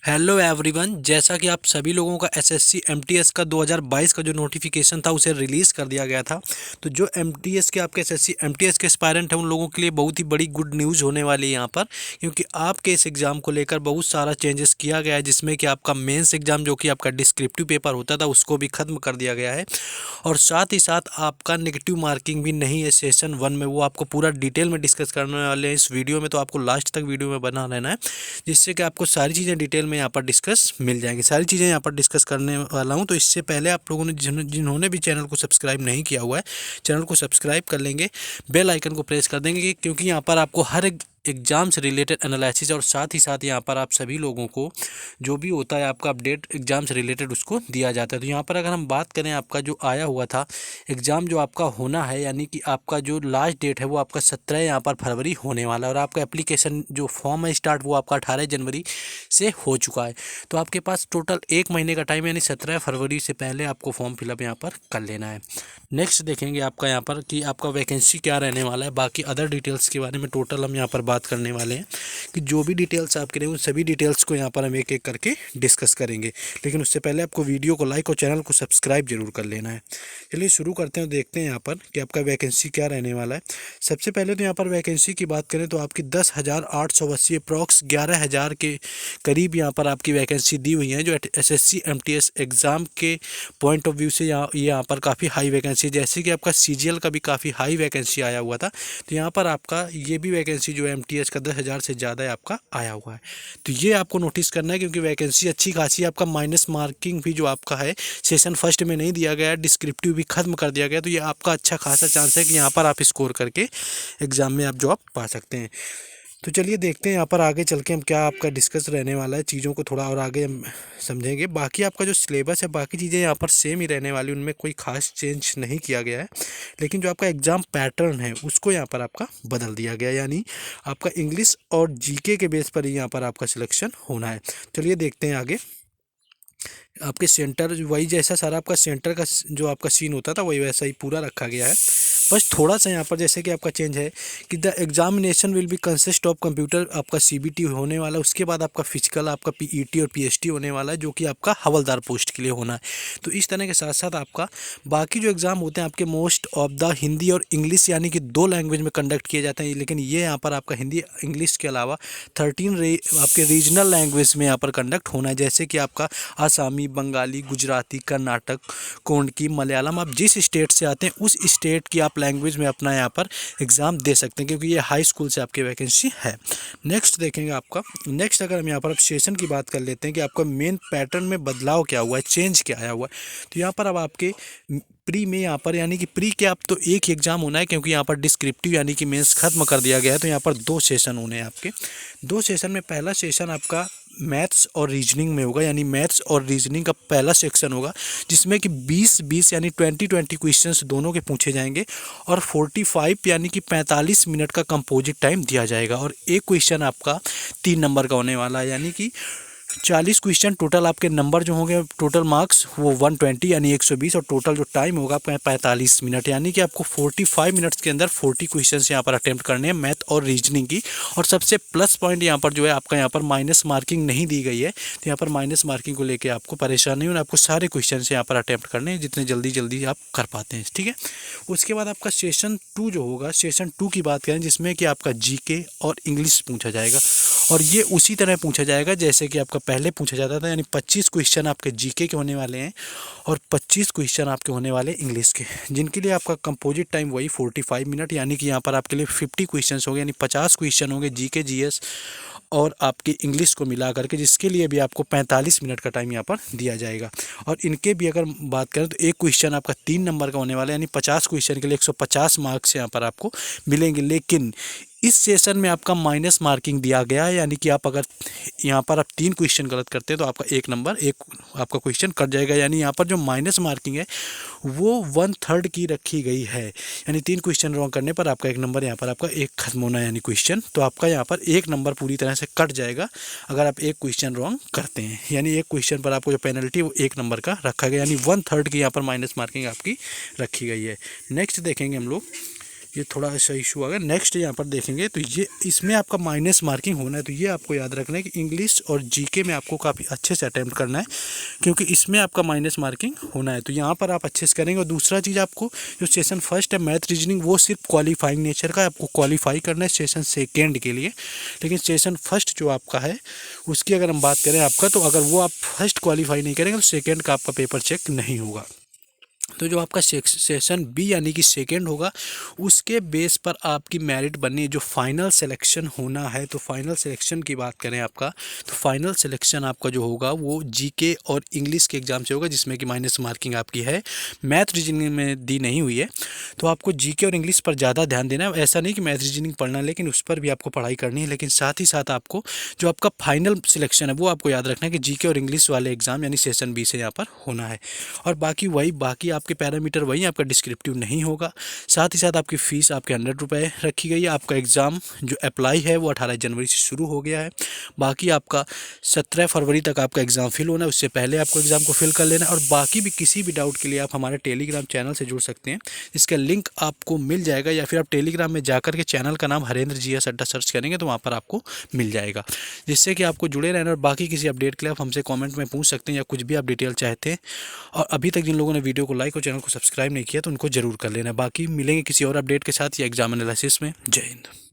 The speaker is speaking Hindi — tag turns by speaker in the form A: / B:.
A: हेलो एवरीवन, जैसा कि आप सभी लोगों का एसएससी एमटीएस का 2022 का जो नोटिफिकेशन था उसे रिलीज़ कर दिया गया था। तो जो एमटीएस के आपके एसएससी एमटीएस के एस्पायरेंट हैं उन लोगों के लिए बहुत ही बड़ी गुड न्यूज़ होने वाली है यहाँ पर, क्योंकि आपके इस एग्ज़ाम को लेकर बहुत सारा चेंजेस किया गया है, जिसमें कि आपका मेंस एग्ज़ाम जो कि आपका डिस्क्रिप्टिव पेपर होता था उसको भी ख़त्म कर दिया गया है। और साथ ही साथ आपका नेगेटिव मार्किंग भी नहीं है सेशन 1 में, वो आपको पूरा डिटेल में डिस्कस करने वाले हैं इस वीडियो में। तो आपको लास्ट तक वीडियो में बना रहना है, जिससे कि आपको सारी चीज़ें डिटेल में यहाँ पर डिस्कस मिल जाएंगी। सारी चीज़ें यहाँ पर डिस्कस करने वाला हूँ। तो इससे पहले आप लोगों ने जिन्होंने भी चैनल को सब्सक्राइब नहीं किया हुआ है, चैनल को सब्सक्राइब कर लेंगे, बेल आइकन को प्रेस कर देंगे, क्योंकि यहाँ पर आपको हर एक एग्ज़ाम से रिलेटेड एनालिसिस और साथ ही साथ यहाँ पर आप सभी लोगों को जो भी होता है आपका अपडेट एग्ज़ाम से रिलेटेड उसको दिया जाता है। तो यहाँ पर अगर हम बात करें, आपका जो आया हुआ था एग्ज़ाम जो आपका होना है, यानी कि आपका जो लास्ट डेट है वो आपका 17 यहाँ पर फरवरी होने वाला है, और आपका एप्लीकेशन जो फॉर्म है स्टार्ट वो आपका 18 जनवरी से हो चुका है। तो आपके पास टोटल 1 महीने का टाइम, यानी 17 फरवरी से पहले आपको फॉर्म फिलअप यहाँ पर कर लेना है। नेक्स्ट देखेंगे आपका यहाँ पर कि आपका वैकेंसी क्या रहने वाला है, बाकी अदर डिटेल्स के बारे में टोटल हम यहाँ पर बात करने वाले हैं कि जो भी डिटेल्स आपके रहे उन सभी डिटेल्स को यहाँ पर हम एक एक करके डिस्कस करेंगे। लेकिन उससे पहले आपको वीडियो को लाइक और चैनल को सब्सक्राइब जरूर कर लेना है। चलिए शुरू करते हैं, देखते हैं यहाँ पर कि आपका वैकेंसी क्या रहने वाला है। सबसे पहले तो यहाँ पर वैकेंसी की बात करें तो आपकी 10,880 अप्रॉक्स 11,000 के करीब यहाँ पर आपकी वैकेंसी दी हुई है, जो एसएससी एमटीएस एग्ज़ाम के पॉइंट ऑफ व्यू से यहाँ पर काफ़ी हाई वैकेंसी है। जैसे कि आपका सीजीएल का भी काफ़ी हाई वैकेंसी आया हुआ था, तो यहाँ पर आपका ये भी वैकेंसी जो है एमटीएस का 10,000 से ज़्यादा आपका आया हुआ है। तो ये आपको नोटिस करना है, क्योंकि वैकेंसी अच्छी खासी। आपका माइनस मार्किंग भी जो आपका है सेशन फर्स्ट में नहीं दिया गया है, डिस्क्रिप्टिव भी खत्म कर दिया गया, तो ये आपका अच्छा खासा चांस है कि यहाँ पर आप स्कोर करके एग्ज़ाम में आप जॉब पा सकते हैं। तो चलिए देखते हैं यहाँ पर आगे चल के हम क्या आपका डिस्कस रहने वाला है, चीज़ों को थोड़ा और आगे हम समझेंगे। बाकी आपका जो सिलेबस है, बाकी चीज़ें यहाँ पर सेम ही रहने वाली, उनमें कोई खास चेंज नहीं किया गया है। लेकिन जो आपका एग्ज़ाम पैटर्न है उसको यहाँ पर आपका बदल दिया गया, यानी आपका इंग्लिश और जीके के बेस पर ही यहाँ पर आपका सिलेक्शन होना है। चलिए देखते हैं आगे। आपके सेंटर वही जैसा सारा आपका सेंटर का जो आपका सीन होता था वही वैसा ही पूरा रखा गया है। बस थोड़ा सा यहाँ पर जैसे कि आपका चेंज है कि the examination will be consist of computer, आपका सीबीटी होने वाला है। उसके बाद आपका फिजिकल, आपका पीईटी और पीएचटी होने वाला है, जो कि आपका हवलदार पोस्ट के लिए होना है। तो इस तरह के साथ साथ आपका बाकी जो एग्ज़ाम होते हैं आपके मोस्ट ऑफ द हिंदी और इंग्लिश, यानी कि 2 लैंग्वेज में कंडक्ट किए जाते हैं। लेकिन ये यहाँ पर आपका हिंदी इंग्लिश के अलावा 13 आपके रीजनल लैंग्वेज में यहाँ पर कंडक्ट होना है, जैसे कि आपका आसामी, बंगाली, गुजराती, कर्नाटक, कोंकणी, मलयालम। आप जिस स्टेट से आते हैं उस स्टेट की आप लैंग्वेज में अपना यहाँ पर एग्ज़ाम दे सकते हैं, क्योंकि ये हाई स्कूल से आपकी वैकेंसी है। नेक्स्ट देखेंगे आपका, नेक्स्ट अगर हम यहाँ पर अब सेशन की बात कर लेते हैं कि आपका मेन पैटर्न में बदलाव क्या हुआ है, चेंज क्या आया हुआ है। तो यहाँ पर अब आपके प्री में यहाँ पर, यानी कि प्री के आप तो एक ही एग्ज़ाम होना है, क्योंकि यहाँ पर डिस्क्रिप्टिव यानी कि मेंस खत्म कर दिया गया है। तो यहाँ पर 2 सेशन होने हैं आपके। 2 सेशन में पहला सेशन आपका मैथ्स और रीजनिंग में होगा, यानी मैथ्स और रीजनिंग का पहला सेक्शन होगा, जिसमें कि 20-20 यानी 20-20 क्वेश्चंस दोनों के पूछे जाएंगे, और 45 यानी कि 45 मिनट का कंपोजिट टाइम दिया जाएगा। और एक क्वेश्चन आपका 3 नंबर का होने वाला है, यानी कि 40 क्वेश्चन टोटल आपके नंबर जो होंगे, टोटल मार्क्स वो 120 यानी 120, और टोटल जो टाइम होगा आपका 45 मिनट, यानी कि आपको 45 मिनट्स के अंदर 40 क्वेश्चंस यहाँ पर अटेम्प्ट करने हैं मैथ और रीजनिंग की। और सबसे प्लस पॉइंट यहाँ पर जो है आपका यहाँ पर माइनस मार्किंग नहीं दी गई है, तो यहाँ पर माइनस मार्किंग को लेकर आपको परेशान नहीं होना, आपको सारे क्वेश्चन यहाँ पर अटेम्प्ट करने हैं जितने जल्दी आप कर पाते हैं, ठीक है। उसके बाद आपका सेशन 2 जो होगा, सेशन 2 की बात करें, जिसमें कि आपका जीके और इंग्लिश पूछा जाएगा, और ये उसी तरह पूछा जाएगा जैसे कि आपका पहले पूछा जाता था, यानी 25 क्वेश्चन आपके जीके के होने वाले हैं और 25 क्वेश्चन आपके होने वाले इंग्लिश के, जिनके लिए आपका कंपोजिट टाइम वही 45 मिनट, यानी कि यहाँ पर आपके लिए 50 क्वेश्चन होंगे, यानी 50 क्वेश्चन होंगे जीके, जीएस और आपकी इंग्लिश को मिला करके, जिसके लिए भी आपको 45 मिनट का टाइम यहाँ पर दिया जाएगा। और इनके भी अगर बात करें तो एक क्वेश्चन आपका 3 नंबर का होने वाला है, यानी 50 क्वेश्चन के लिए 150 मार्क्स यहाँ पर आपको मिलेंगे। लेकिन इस सेशन में आपका माइनस मार्किंग दिया गया है, यानी कि आप अगर यहाँ पर आप 3 क्वेश्चन गलत करते हैं तो आपका 1 नंबर आपका क्वेश्चन कट जाएगा, यानी यहाँ पर जो माइनस मार्किंग है वो 1/3 की रखी गई है, यानी 3 क्वेश्चन रॉन्ग करने पर आपका 1 नंबर यहाँ पर आपका एक खत्म होना है, यानी क्वेश्चन। तो आपका यहाँ पर 1 नंबर पूरी तरह से कट जाएगा अगर आप एक क्वेश्चन रॉन्ग करते हैं, यानी एक क्वेश्चन पर आपको जो पेनल्टी वो 1 नंबर का रखा गया, यानी 1/3 की यहाँ पर माइनस मार्किंग आपकी रखी गई है। नेक्स्ट देखेंगे हम लोग ये थोड़ा सा इशू आ गया। नेक्स्ट यहाँ पर देखेंगे तो ये इसमें आपका माइनस मार्किंग होना है, तो ये आपको याद रखना है कि इंग्लिश और जीके में आपको काफ़ी अच्छे से अटैम्प्ट करना है, क्योंकि इसमें आपका माइनस मार्किंग होना है। तो यहाँ पर आप अच्छे से करेंगे। और दूसरा चीज़, आपको जो सेशन फर्स्ट है मैथ रीजनिंग, वो सिर्फ क्वालिफाइंग नेचर का, आपको क्वालिफाई करना है सेशन सेकेंड के लिए। लेकिन सेशन फर्स्ट जो आपका है उसकी अगर हम बात करें आपका, तो अगर वो आप फर्स्ट क्वालिफाई नहीं करेंगे तो सेकेंड का आपका पेपर चेक नहीं होगा। तो जो आपका सेशन बी यानी कि सेकंड होगा, उसके बेस पर आपकी मेरिट बननी है। जो फाइनल सिलेक्शन होना है, तो फाइनल सिलेक्शन की बात करें आपका, तो फाइनल सिलेक्शन आपका जो होगा वो जीके और इंग्लिश के एग्ज़ाम से होगा, जिसमें कि माइनस मार्किंग आपकी है, मैथ रीजनिंग में दी नहीं हुई है। तो आपको जीके और इंग्लिश पर ज़्यादा ध्यान देना है। ऐसा नहीं कि मैथ रीजनिंग पढ़ना है, लेकिन उस पर भी आपको पढ़ाई करनी है। लेकिन साथ ही साथ आपको जो आपका फाइनल सिलेक्शन है वो आपको याद रखना है कि जीके और इंग्लिश वाले एग्ज़ाम यानी सेशन बी से यहाँ पर होना है। और बाकी आपके पैरामीटर वही, आपका डिस्क्रिप्टिव नहीं होगा। साथ ही साथ आपकी फ़ीस आपके 100 रुपये रखी गई है। आपका एग्ज़ाम जो अप्लाई है वो 18 जनवरी से शुरू हो गया है। बाकी आपका 17 फरवरी तक आपका एग्ज़ाम फिल होना है, उससे पहले आपको एग्ज़ाम को फिल कर लेना है। और बाकी भी किसी भी डाउट के लिए आप हमारे टेलीग्राम चैनल से जुड़ सकते हैं, इसका लिंक आपको मिल जाएगा, या फिर आप टेलीग्राम में जाकर के चैनल का नाम हरेंद्र GS अड्डा सर्च करेंगे तो वहाँ पर आपको मिल जाएगा, जिससे कि आपको जुड़े रहना। और बाकी किसी अपडेट के लिए आप हमसे कमेंट में पूछ सकते हैं, या कुछ भी आप डिटेल चाहते हैं। और अभी तक जिन लोगों ने वीडियो को लाइक और चैनल को सब्सक्राइब नहीं किया तो उनको जरूर कर लेना। बाकी मिलेंगे किसी और अपडेट के साथ या एग्जाम एनालिसिस में। जय हिंद।